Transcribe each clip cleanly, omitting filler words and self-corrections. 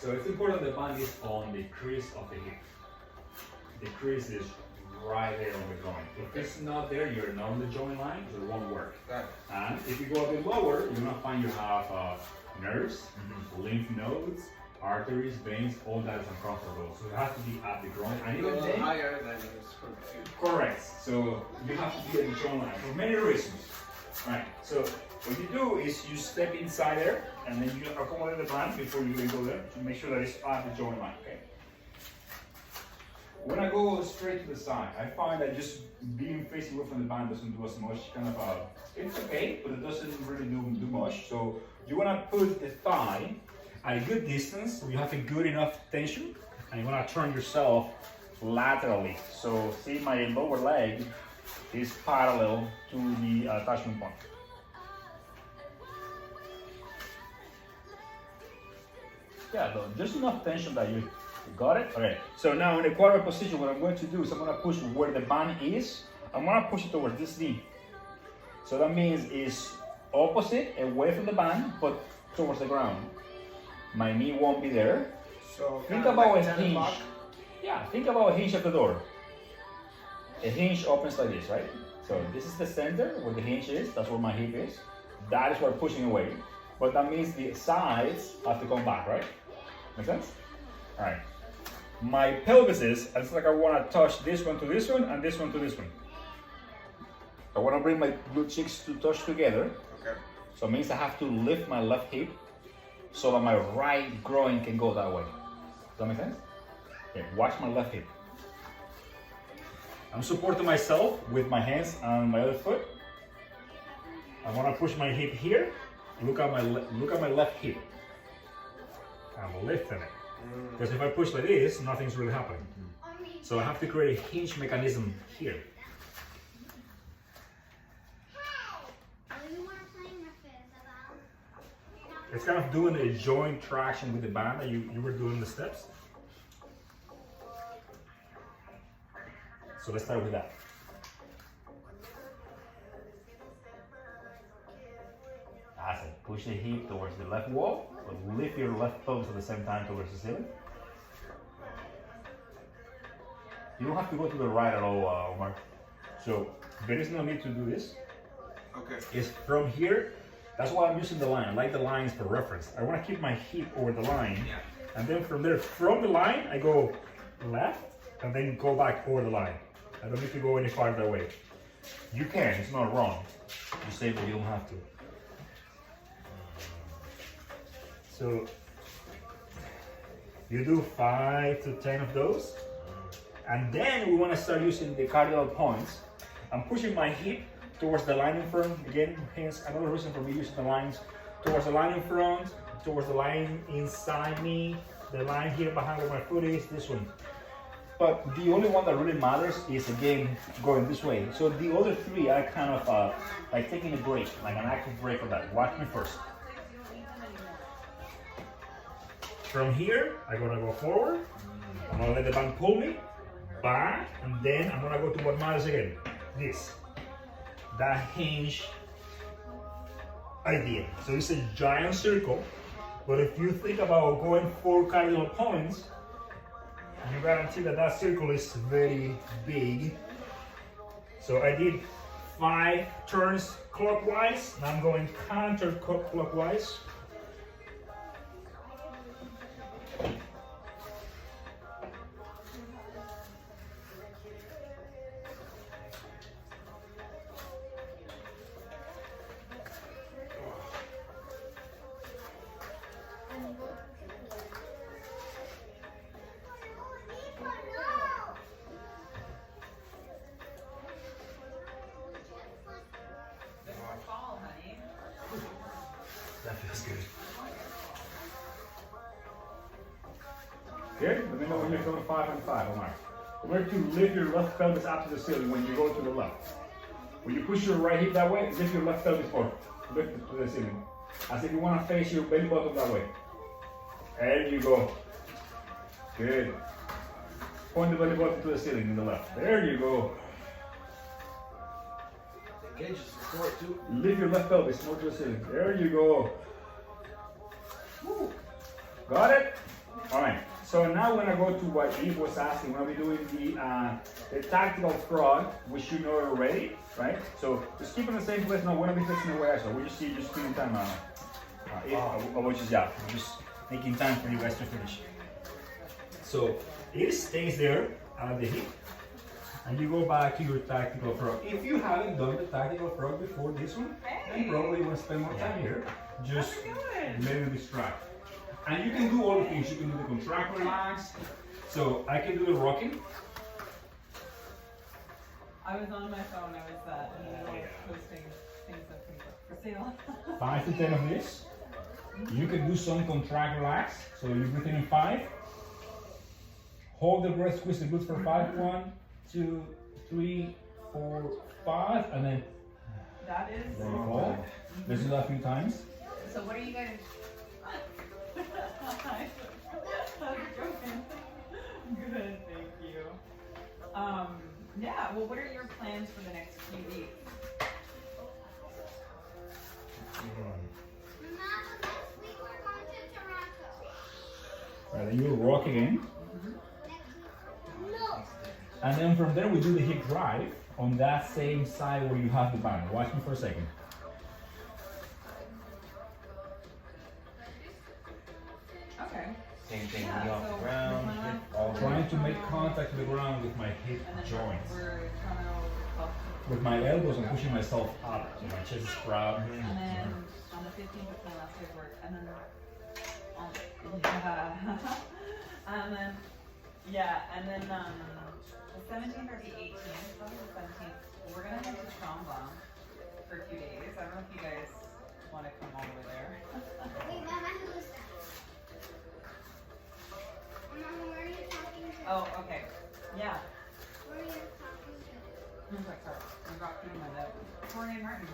So it's important the band is on the crease of the hip. The crease is right there on the groin. If it's not there, you're not on the joint line, so it won't work. And if you go a bit lower, you're gonna find you have nerves, lymph nodes, arteries, veins, all that is uncomfortable. So it has to be at the groin. And even then, higher than it's good. correct. So you have to be at the joint line for many reasons. Right. So what you do is you step inside there, and then you accommodate the band before you even go there to make sure that it's at the joint line. Okay. When I go straight to the side, I find that just being facing away from the band doesn't do as much. Kind of it's okay, but it doesn't really do much. So you want to put the thigh at a good distance, where you have a good enough tension, and you want to turn yourself laterally. So see, my lower leg is parallel to the attachment point. Yeah, there's enough tension that you got it? Okay, so now in the quadruped position, what I'm going to do is I'm going to push where the band is. I'm going to push it towards this knee. So that means it's opposite, away from the band, but towards the ground. My knee won't be there. So think about like a hinge. Yeah, think about a hinge of the door. A hinge opens like this, right? So this is the center where the hinge is. That's where my hip is. That is where I'm pushing away. But that means the sides have to come back, right? Make sense? All right. My pelvis is, it's like I want to touch this one to this one and this one to this one. I want to bring my glute cheeks to touch together. Okay. So it means I have to lift my left hip so that my right groin can go that way. Does that make sense? Okay, watch my left hip. I'm supporting myself with my hands on my other foot. I want to push my hip here. Look at my left hip. I'm lifting it. Because if I push like this, nothing's really happening. So I have to create a hinge mechanism here. It's kind of doing a joint traction with the band that you were doing the steps. So let's start with that. As I push the hip towards the left wall, but lift your left toes at the same time towards the ceiling. You don't have to go to the right at all, Omar. So there is no need to do this. Okay. It's from here. That's why I'm using the line. I like the lines for reference. I want to keep my hip over the line. Yeah. And then from there, from the line, I go left and then go back over the line. I don't need to go any farther away. You can, it's not wrong. You say, but you don't have to. So you do 5 to 10 of those. And then we want to start using the cardinal points. I'm pushing my hip towards the line in front. Again, hence another reason for me using the lines towards the line in front, towards the line inside me, the line here behind where my foot is, this one. But the only one that really matters is again going this way. So the other three are kind of like taking a break, like an active break of that. Watch me first. From here, I'm gonna go forward. I'm gonna let the band pull me back, and then I'm gonna go to what matters again. This. That hinge idea. So it's a giant circle, but if you think about going 4 cardinal points, you guarantee that that circle is very big. So I did 5 turns clockwise, and I'm going counterclockwise. That feels good. Good? Let me know when you're going 5 and 5, Omar. Remember to lift your left pelvis up to the ceiling when you go to the left. When you push your right hip that way, lift your left pelvis forward. Lift it to the ceiling. As if you want to face your belly button that way. There you go. Good. Point the belly button to the ceiling in the left. There you go. Again, just support too. Lift your left pelvis more to the ceiling. There you go. Woo. Got it? So now we're gonna go to what Eve was asking. We're gonna be doing the tactical frog, which you know already, right? So just keep in the same place. No, we're gonna be fixing the way. So we just spending time which is just making time for you guys to finish. So it stays there at the hip, and you go back to your tactical frog. If you haven't done the tactical frog before this one, then probably you want to spend more time here. Just let it distract. And you can do all the things. You can do the contract, relax. So I can do the rocking. I was on my phone. I was in the middle of posting things up for sale. 5 to 10 of this. You can do some contract, relax. So you breathe in 5. Hold the breath, squeeze the glutes for 5. 1, 2, 3, 4, 5, and then That is. let it fall. Let's do that a few times. So what are you guys? I was joking. Good, thank you. Yeah. Well, what are your plans for the next few weeks? Right, then you rock again. And then from there we do the hip drive on that same side where you have the band. Watch me for a second. Okay. Same thing, Yeah, knee off so the ground, we're hip all Trying to make contact with the ground with my hip And then joints. we're trying to. With my elbows, I'm pushing myself up, so my chest is proud. And then on the 15th, it's my last day of work. And then on, and then, yeah, and then the 17th or the 18th, probably the 17th, we're gonna head to Chamba for a few days. I don't know if you guys want to come all the way there. Wait, Mama, who is that? Mama, where are you talking to? Oh, okay. Yeah. Where are you talking to? I was like, sorry, I got food in my lip. Corey and Martin.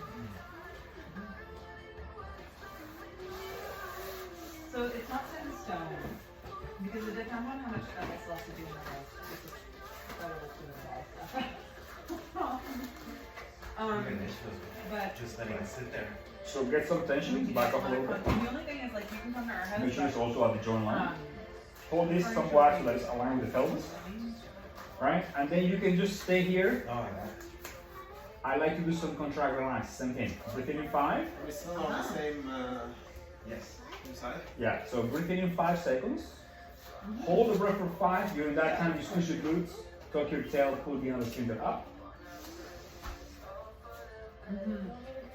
So it's not set in stone because it depends on how much stuff I still have to do in the house. This is better to do in the house. Even this was But just letting it sit there. So get some tension, back up a little bit. the only thing is, like, you can come to our house. Make sure it's also at the joint line. um, Hold this somewhat so that it's aligned with the pelvis, right? And then you can just stay here. Oh, yeah. I like to do some contract, relax, same thing. Breathe in 5. Are we still on the same Yes. side? Yeah, so breathe in 5 seconds. Hold the breath for 5. During that time, you squeeze your glutes, tuck your tail, pull the other sphincter up.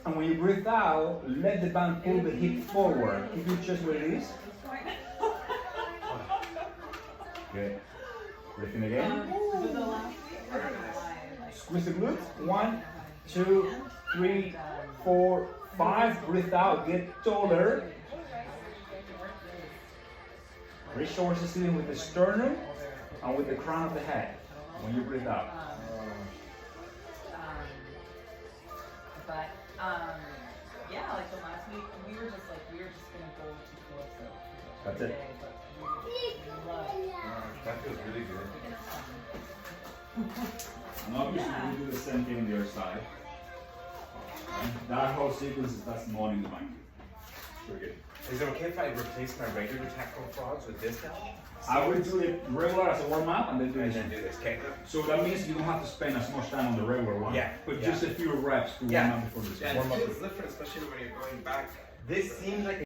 And when you breathe out, let the band pull the hip forward. Keep your chest where it is. Good. Breathe in again. But the last week, we're gonna lie, like, Squeeze the glutes. 1, 2, 3, 4, 5. Breathe out. Get taller. Wrist shoulders is sitting with the sternum and with the crown of the head when you breathe out. But yeah, like the last week, we were just gonna go to Calypso. That's it. But we love That feels really good. And obviously we do the same thing on the other side. And that whole sequence, that's morning the mind. Very good. Is it okay if I replace my regular tactical frogs with this now? I would do it regular as a warm up and then do And this. then do this, okay? So that means you don't have to spend as much time on the regular one. Yeah, But yeah. just a few reps to warm Yeah. up before this Yeah, one. it feels different, especially when you're going back. This seems like